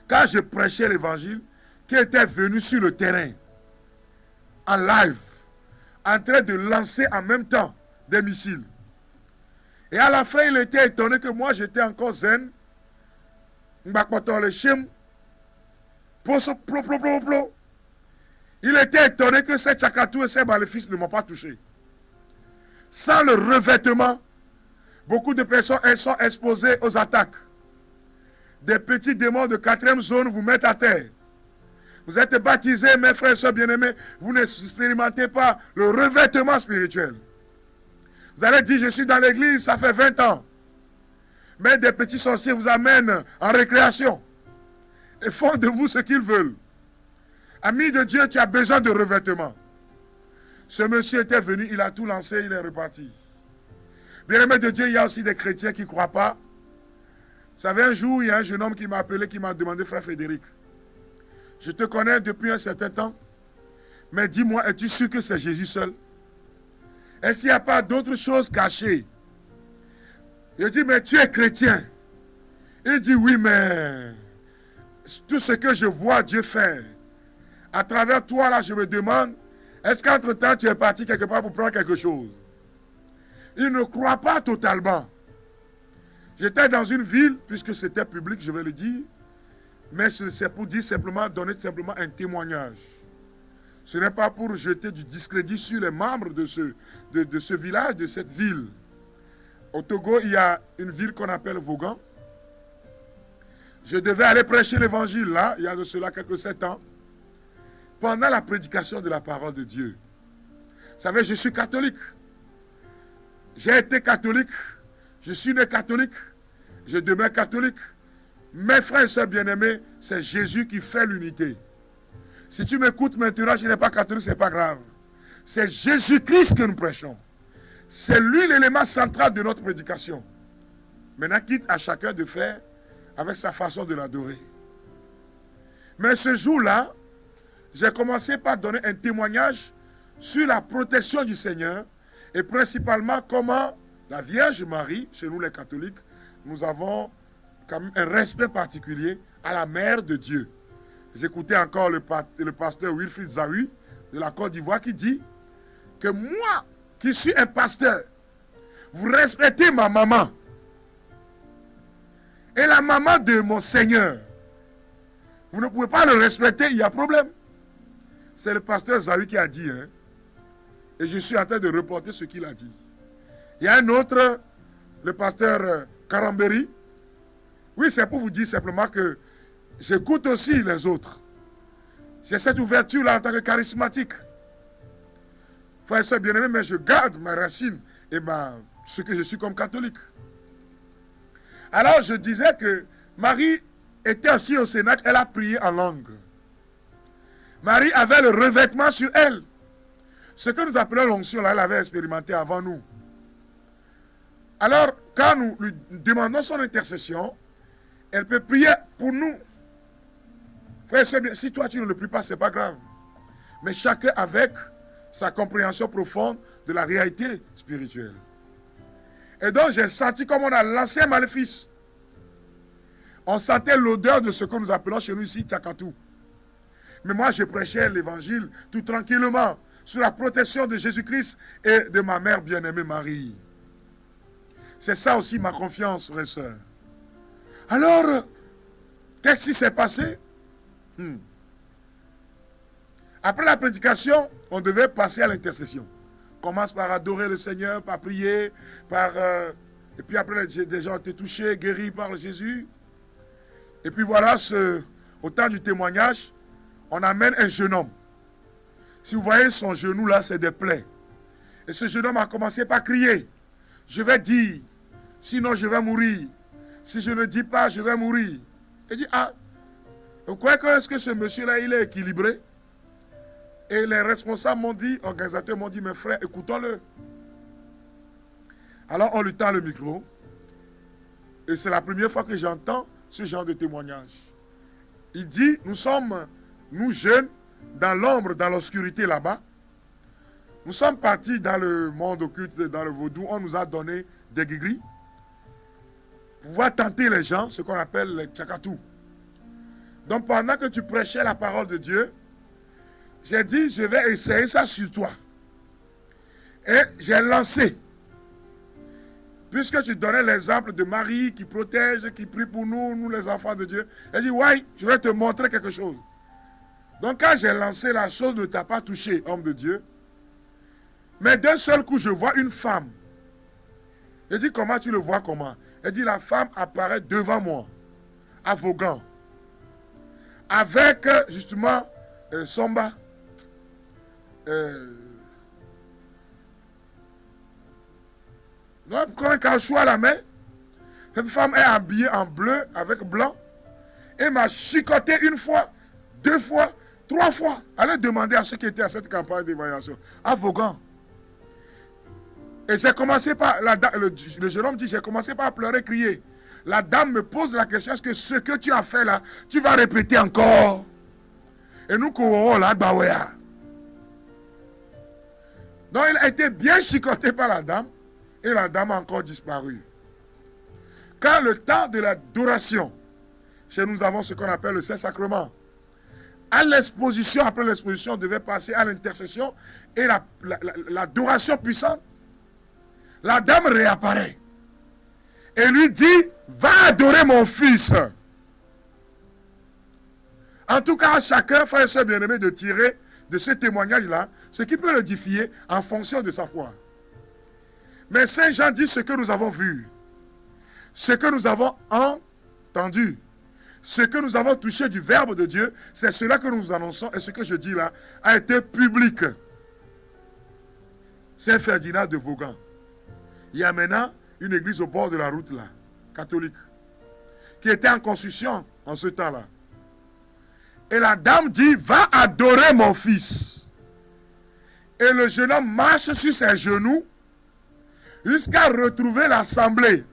Quand je prêchais l'évangile, qui était venu sur le terrain, en live, en train de lancer en même temps des missiles. Et à la fin, il était étonné que moi, j'étais encore zen. Il était étonné que ces tchakatou et ces maléfices ne m'ont pas touché. Sans le revêtement, beaucoup de personnes sont exposées aux attaques. Des petits démons de 4e zone vous mettent à terre. Vous êtes baptisés, mes frères et sœurs bien-aimés, vous n'expérimentez pas le revêtement spirituel. Vous allez dire, je suis dans l'église, ça fait 20 ans. Mais des petits sorciers vous amènent en récréation et font de vous ce qu'ils veulent. Ami de Dieu, tu as besoin de revêtement. Ce monsieur était venu, il a tout lancé, il est reparti. Bien-aimé de Dieu, il y a aussi des chrétiens qui ne croient pas. Vous savez, un jour, il y a un jeune homme qui m'a appelé, qui m'a demandé, frère Frédéric, je te connais depuis un certain temps, mais dis-moi, es-tu sûr que c'est Jésus seul? Est-ce qu'il n'y a pas d'autre chose cachée? Je dis, mais tu es chrétien. Il dit, oui, mais tout ce que je vois Dieu faire, à travers toi, là, je me demande, est-ce qu'entre-temps, tu es parti quelque part pour prendre quelque chose? Il ne croit pas totalement. J'étais dans une ville, puisque c'était public, je vais le dire, mais c'est pour dire simplement, donner simplement un témoignage. Ce n'est pas pour jeter du discrédit sur les membres de ce village, de cette ville. Au Togo, il y a une ville qu'on appelle Vaughan. Je devais aller prêcher l'évangile là, il y a de cela quelques 7 ans, pendant la prédication de la parole de Dieu. Vous savez, je suis catholique. J'ai été catholique. Je suis né catholique. Je demeure catholique. Mes frères et sœurs bien-aimés, c'est Jésus qui fait l'unité. Si tu m'écoutes maintenant, je n'ai pas catholique, ce n'est pas grave. C'est Jésus-Christ que nous prêchons. C'est lui l'élément central de notre prédication. Maintenant, quitte à chacun de faire avec sa façon de l'adorer. Mais ce jour-là, j'ai commencé par donner un témoignage sur la protection du Seigneur et principalement comment la Vierge Marie, chez nous les catholiques, nous avons quand même un respect particulier à la Mère de Dieu. J'écoutais encore le pasteur Wilfried Zahui de la Côte d'Ivoire qui dit que moi, qui suis un pasteur, vous respectez ma maman et la maman de mon Seigneur. Vous ne pouvez pas le respecter, il y a problème. C'est le pasteur Zahui qui a dit, hein, et je suis en train de reporter ce qu'il a dit. Il y a un autre, le pasteur Karamberi. Oui, c'est pour vous dire simplement que j'écoute aussi les autres. J'ai cette ouverture-là en tant que charismatique. Frère et sœur bien-aimé, mais je garde ma racine et ce que je suis comme catholique. Alors je disais que Marie était aussi au Cénacle, elle a prié en langue. Marie avait le revêtement sur elle. Ce que nous appelons l'onction, là, elle avait expérimenté avant nous. Alors, quand nous lui demandons son intercession, elle peut prier pour nous. Frère, c'est bien. Si toi tu ne le pries pas, ce n'est pas grave. Mais chacun avec sa compréhension profonde de la réalité spirituelle. Et donc j'ai senti comme on a lancé un maléfice. On sentait l'odeur de ce que nous appelons chez nous ici Tchakatou. Mais moi je prêchais l'évangile tout tranquillement sur la protection de Jésus-Christ et de ma mère bien-aimée Marie. C'est ça aussi ma confiance, frères et sœurs. Alors, qu'est-ce qui s'est passé? Après la prédication, on devait passer à l'intercession. On commence par adorer le Seigneur, par prier, et puis après, des gens ont été touchés, guéris par Jésus. Et puis voilà, au temps du témoignage, on amène un jeune homme. Si vous voyez son genou là, c'est des plaies. Et ce jeune homme a commencé par crier. Je vais dire, sinon je vais mourir. Si je ne dis pas, je vais mourir. Il dit, ah, vous croyez que ce monsieur-là, il est équilibré? Et les responsables m'ont dit, organisateurs m'ont dit, mes frères, écoutons-le. Alors on lui tend le micro. Et c'est la première fois que j'entends ce genre de témoignage. Il dit, nous sommes, nous jeunes, dans l'ombre, dans l'obscurité là-bas. Nous sommes partis dans le monde occulte, dans le vaudou. On nous a donné des guigris pour pouvoir tenter les gens, ce qu'on appelle les tchakatou. Donc pendant que tu prêchais la parole de Dieu, j'ai dit, je vais essayer ça sur toi. Et j'ai lancé. Puisque tu donnais l'exemple de Marie qui protège, qui prie pour nous, nous les enfants de Dieu. J'ai dit, ouais, je vais te montrer quelque chose. Donc quand j'ai lancé, la chose ne t'a pas touché, homme de Dieu. Mais d'un seul coup, je vois une femme. J'ai dit, comment tu le vois, comment? Elle dit, la femme apparaît devant moi, à Vaughan. Avec, justement, Somba. Donc, comme un cachou à la main. Cette femme est habillée en bleu avec blanc. Et m'a chicoté une fois, 2 fois, 3 fois. Allez demander à ceux qui étaient à cette campagne d'évaluation. À Vaughan. Et j'ai commencé par... Le jeune homme dit, j'ai commencé par pleurer, crier. La dame me pose la question, est-ce que ce que tu as fait là, tu vas répéter encore? Et nous courons là, bah ouais. Donc il a été bien chicoté par la dame. Et la dame a encore disparu. Quand le temps de l'adoration, chez nous avons ce qu'on appelle le Saint-Sacrement. À l'exposition, après l'exposition, on devait passer à l'intercession et l'adoration puissante. La dame réapparaît et lui dit, va adorer mon fils. En tout cas, chacun, frère et sœur bien-aimés, de tirer de ce témoignage-là ce qui peut l'édifier en fonction de sa foi. Mais Saint Jean dit ce que nous avons vu, ce que nous avons entendu, ce que nous avons touché du Verbe de Dieu, c'est cela que nous annonçons et ce que je dis là a été public. Saint Ferdinand de Vaughan. Il y a maintenant une église au bord de la route là, catholique, qui était en construction en ce temps-là. Et la dame dit, va adorer mon fils. Et le jeune homme marche sur ses genoux jusqu'à retrouver l'assemblée.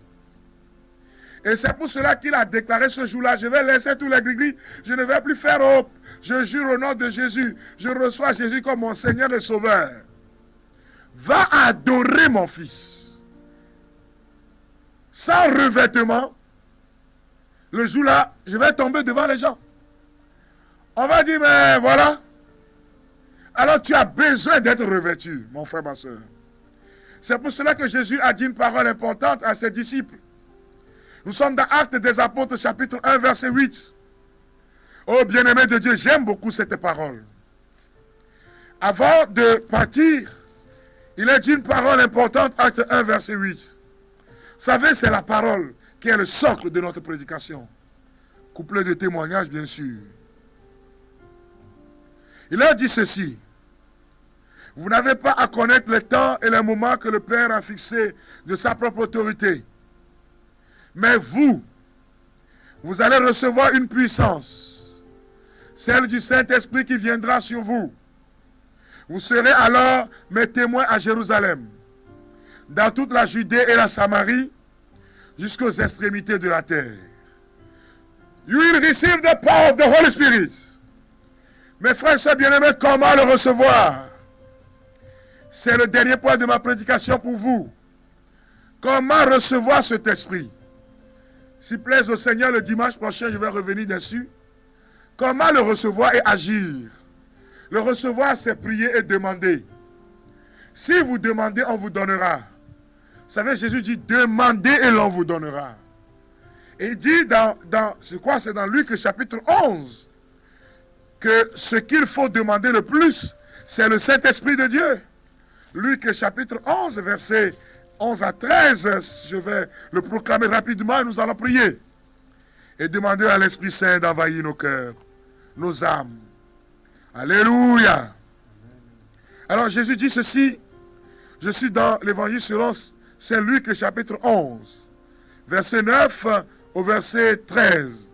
Et c'est pour cela qu'il a déclaré ce jour-là, je vais laisser tous les gris-gris, je ne vais plus faire hope. Je jure au nom de Jésus, je reçois Jésus comme mon Seigneur et Sauveur. Va adorer mon fils. Sans revêtement, le jour-là, je vais tomber devant les gens. On va dire, mais voilà. Alors tu as besoin d'être revêtu, mon frère, ma soeur. C'est pour cela que Jésus a dit une parole importante à ses disciples. Nous sommes dans Actes des Apôtres, chapitre 1, verset 8. Oh, bien-aimé de Dieu, j'aime beaucoup cette parole. Avant de partir, il a dit une parole importante, Acte 1, verset 8. Vous savez, c'est la parole qui est le socle de notre prédication. Couplé de témoignages, bien sûr. Il a dit ceci. Vous n'avez pas à connaître le temps et le moment que le Père a fixé de sa propre autorité. Mais vous allez recevoir une puissance, celle du Saint-Esprit qui viendra sur vous. Vous serez alors mes témoins à Jérusalem, dans toute la Judée et la Samarie, jusqu'aux extrémités de la terre. You will receive the power of the Holy Spirit. Mes frères et sœurs bien-aimés, comment le recevoir? C'est le dernier point de ma prédication pour vous. Comment recevoir cet esprit? S'il plaise au Seigneur, le dimanche prochain, je vais revenir dessus. Comment le recevoir et agir? Le recevoir, c'est prier et demander. Si vous demandez, on vous donnera. Vous savez, Jésus dit, demandez et l'on vous donnera. Et il dit c'est dans Luc chapitre 11, que ce qu'il faut demander le plus, c'est le Saint-Esprit de Dieu. Luc chapitre 11, verset 11 à 13, je vais le proclamer rapidement et nous allons prier. Et demander à l'Esprit Saint d'envahir nos cœurs, nos âmes. Alléluia. Alors Jésus dit ceci, je suis dans l'évangile selon Saint Luc chapitre 11, verset 9 au verset 13.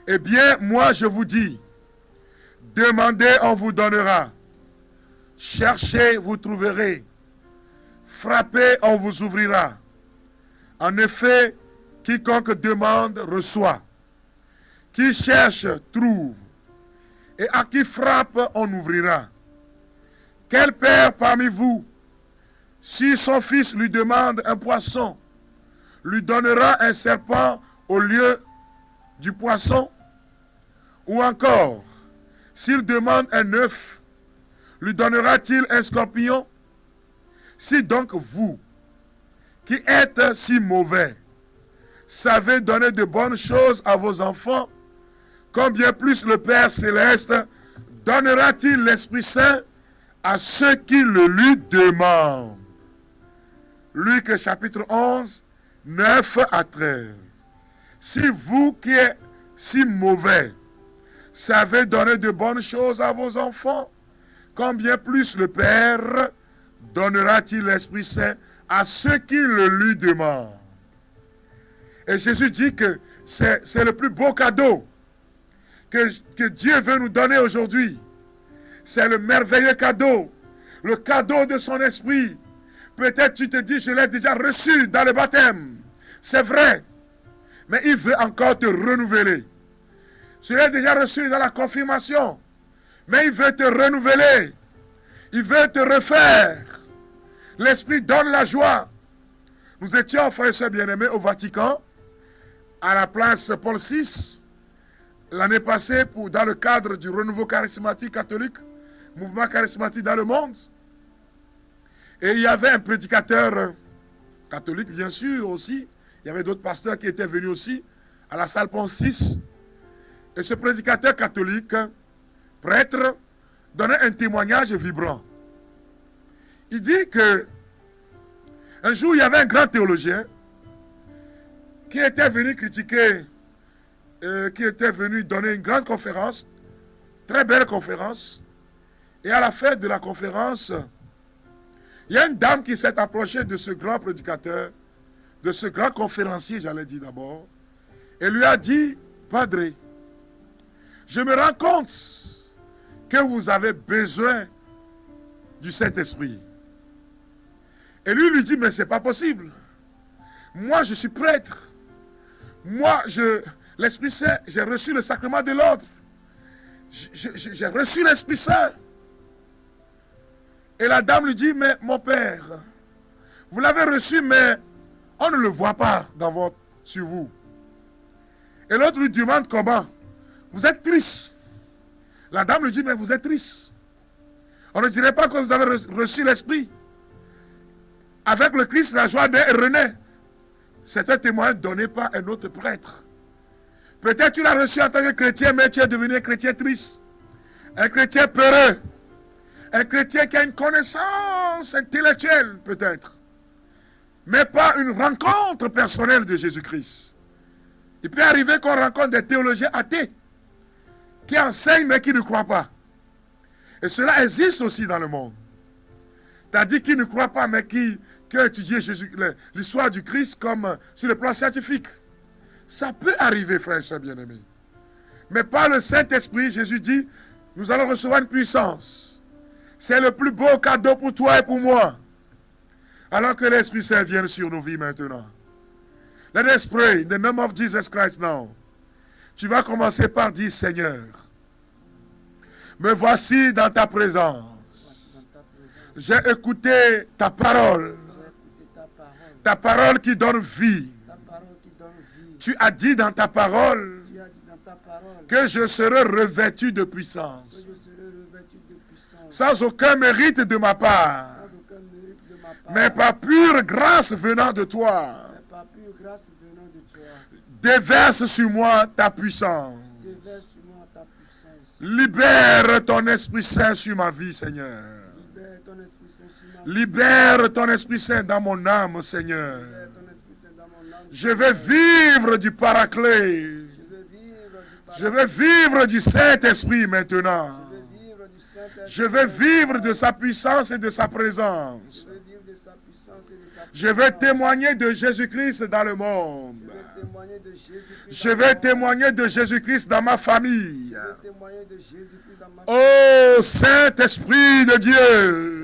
Eh bien, moi je vous dis, demandez, on vous donnera. Cherchez, vous trouverez. Frappez, on vous ouvrira. En effet, quiconque demande, reçoit. Qui cherche, trouve. Et à qui frappe, on ouvrira. Quel père parmi vous, si son fils lui demande un poisson, lui donnera un serpent au lieu du poisson? Ou encore, s'il demande un œuf, lui donnera-t-il un scorpion? Si donc vous, qui êtes si mauvais, savez donner de bonnes choses à vos enfants, combien plus le Père Céleste donnera-t-il l'Esprit Saint à ceux qui le lui demandent? Luc chapitre 11, 9 à 13. Si vous qui êtes si mauvais, savez donner de bonnes choses à vos enfants, combien plus le Père donnera-t-il l'Esprit Saint à ceux qui le lui demandent. Et Jésus dit que c'est le plus beau cadeau que Dieu veut nous donner aujourd'hui. C'est le merveilleux cadeau, le cadeau de son esprit. Peut-être tu te dis, je l'ai déjà reçu dans le baptême. C'est vrai, mais il veut encore te renouveler. Je l'ai déjà reçu dans la confirmation, mais il veut te renouveler. Il veut te refaire. L'Esprit donne la joie. Nous étions, frères et sœurs bien-aimés, au Vatican, à la place Paul VI, l'année passée, dans le cadre du renouveau charismatique catholique, mouvement charismatique dans le monde. Et il y avait un prédicateur catholique, bien sûr, aussi. Il y avait d'autres pasteurs qui étaient venus aussi à la salle Paul VI. Et ce prédicateur catholique, prêtre, donnait un témoignage vibrant. Il dit que un jour, il y avait un grand théologien qui était venu critiquer, qui était venu donner une grande conférence, très belle conférence. Et à la fin de la conférence, il y a une dame qui s'est approchée de ce grand prédicateur, de ce grand conférencier, j'allais dire d'abord, et lui a dit, Padre, je me rends compte que vous avez besoin du Saint-Esprit. Et lui dit, mais c'est pas possible. Moi, je suis prêtre. Moi, l'Esprit Saint, j'ai reçu le sacrement de l'ordre. J'ai reçu l'Esprit Saint. Et la dame lui dit, mais mon père, vous l'avez reçu, mais on ne le voit pas sur vous. Et l'autre lui demande comment. Vous êtes triste. La dame lui dit, mais vous êtes triste. On ne dirait pas que vous avez reçu l'Esprit. Avec le Christ, la joie renaît. C'est un témoignage donné par un autre prêtre. Peut-être tu l'as reçu en tant que chrétien, mais tu es devenu un chrétien triste. Un chrétien peureux. Un chrétien qui a une connaissance intellectuelle, peut-être. Mais pas une rencontre personnelle de Jésus-Christ. Il peut arriver qu'on rencontre des théologiens athées qui enseignent mais qui ne croient pas. Et cela existe aussi dans le monde. C'est-à-dire qui ne croient pas mais qui étudient l'histoire du Christ comme sur le plan scientifique. Ça peut arriver, frères et sœurs bien-aimés. Mais par le Saint-Esprit, Jésus dit, nous allons recevoir une puissance. C'est le plus beau cadeau pour toi et pour moi. Alors que l'Esprit Saint vienne sur nos vies maintenant. Let us pray in the name of Jesus Christ now. Tu vas commencer par dire, Seigneur, me voici dans ta présence. J'ai écouté ta parole. Ta parole qui donne vie. Tu as dit dans ta parole que je serai revêtu de puissance. Sans aucun mérite de ma part. Mais par pure grâce venant de toi. Déverse sur moi ta puissance. Libère ton Esprit Saint sur ma vie, Seigneur. Libère ton Esprit Saint dans mon âme, Seigneur. Je vais vivre du Paraclet. Je vais vivre du Saint-Esprit maintenant. Je vais vivre de sa puissance et de sa présence. Je vais témoigner de Jésus-Christ dans le monde. Je vais témoigner de Jésus-Christ dans ma famille. Oh, Saint-Esprit de Dieu.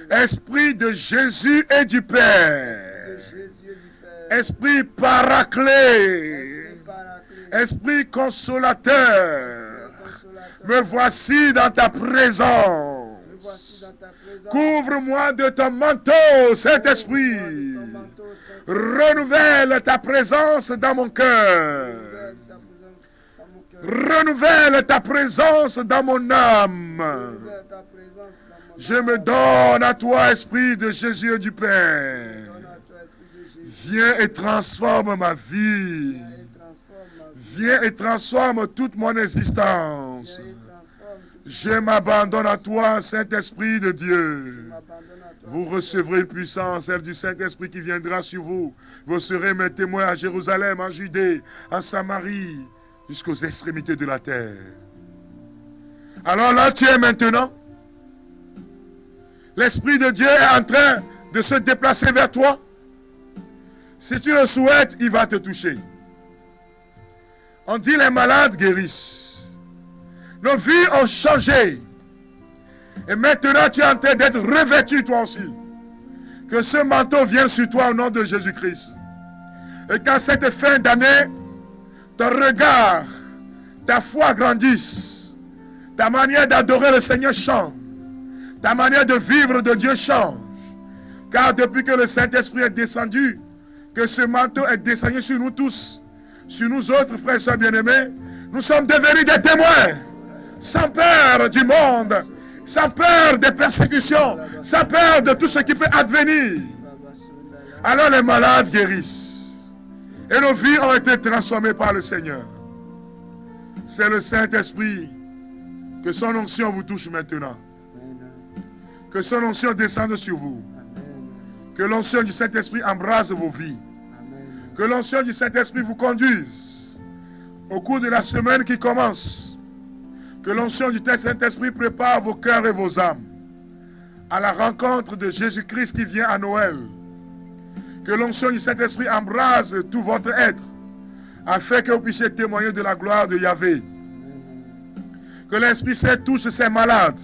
Esprit de Jésus et du Père. Esprit Paraclet. Esprit consolateur. Me voici dans ta présence. Couvre-moi de ton manteau, Saint-Esprit. Renouvelle ta présence dans mon cœur. Renouvelle ta présence dans mon âme. Je me donne à toi, Esprit de Jésus et du Père. Viens et transforme ma vie. Viens et transforme toute mon existence. Je m'abandonne à toi, Saint-Esprit de Dieu. Vous recevrez une puissance, celle du Saint-Esprit qui viendra sur vous. Vous serez mes témoins à Jérusalem, en Judée, en Samarie, jusqu'aux extrémités de la terre. Alors là, tu es maintenant. L'Esprit de Dieu est en train de se déplacer vers toi. Si tu le souhaites, il va te toucher. On dit les malades guérissent. Nos vies ont changé. Et maintenant, tu es en train d'être revêtu toi aussi. Que ce manteau vienne sur toi au nom de Jésus-Christ. Et qu'à cette fin d'année, ton regard, ta foi grandisse. Ta manière d'adorer le Seigneur change. Ta manière de vivre de Dieu change. Car depuis que le Saint-Esprit est descendu, que ce manteau est descendu sur nous tous, sur nous autres frères et sœurs bien-aimés, nous sommes devenus des témoins. Sans peur du monde, sans peur des persécutions, sans peur de tout ce qui peut advenir. Alors les malades guérissent. Et nos vies ont été transformées par le Seigneur. C'est le Saint-Esprit. Que son onction vous touche maintenant. Que son onction descende sur vous. Que l'onction du Saint-Esprit embrase vos vies. Que l'onction du Saint-Esprit vous conduise au cours de la semaine qui commence. Que l'onction du Saint-Esprit prépare vos cœurs et vos âmes à la rencontre de Jésus-Christ qui vient à Noël. Que l'onction du Saint-Esprit embrase tout votre être afin que vous puissiez témoigner de la gloire de Yahvé. Que l'Esprit Saint touche ces malades.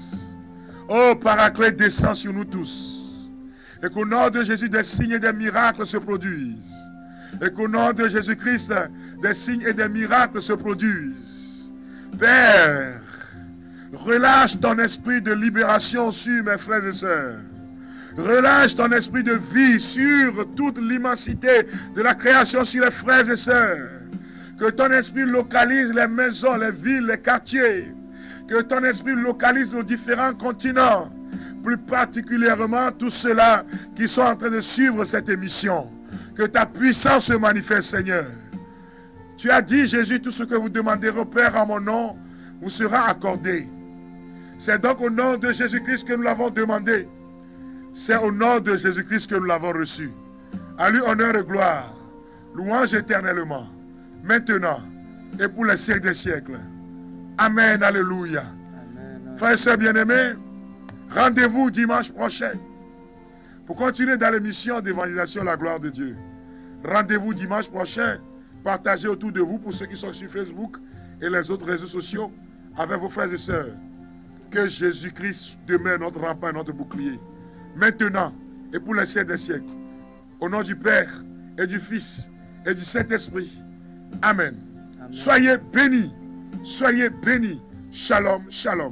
Oh, Paraclet, descend sur nous tous. Et qu'au nom de Jésus, des signes et des miracles se produisent. Et qu'au nom de Jésus-Christ, des signes et des miracles se produisent. Père, relâche ton esprit de libération sur mes frères et sœurs. Relâche ton esprit de vie sur toute l'immensité de la création, sur les frères et sœurs. Que ton esprit localise les maisons, les villes, les quartiers. Que ton esprit localise nos différents continents. Plus particulièrement tous ceux-là qui sont en train de suivre cette émission. Que ta puissance se manifeste, Seigneur. Tu as dit, Jésus, tout ce que vous demanderez au Père en mon nom vous sera accordé. C'est donc au nom de Jésus-Christ que nous l'avons demandé. C'est au nom de Jésus-Christ que nous l'avons reçu. À lui honneur et gloire, louange éternellement, maintenant et pour les siècles des siècles. Amen, alléluia. Amen. Frères et sœurs bien-aimés, rendez-vous dimanche prochain pour continuer dans l'émission d'évangélisation La Gloire de Dieu. Rendez-vous dimanche prochain, partagez autour de vous pour ceux qui sont sur Facebook et les autres réseaux sociaux avec vos frères et sœurs. Que Jésus-Christ demeure notre rempart et notre bouclier. Maintenant et pour les siècles des siècles. Au nom du Père et du Fils et du Saint-Esprit. Amen. Amen. Soyez bénis. Soyez bénis. Shalom, shalom.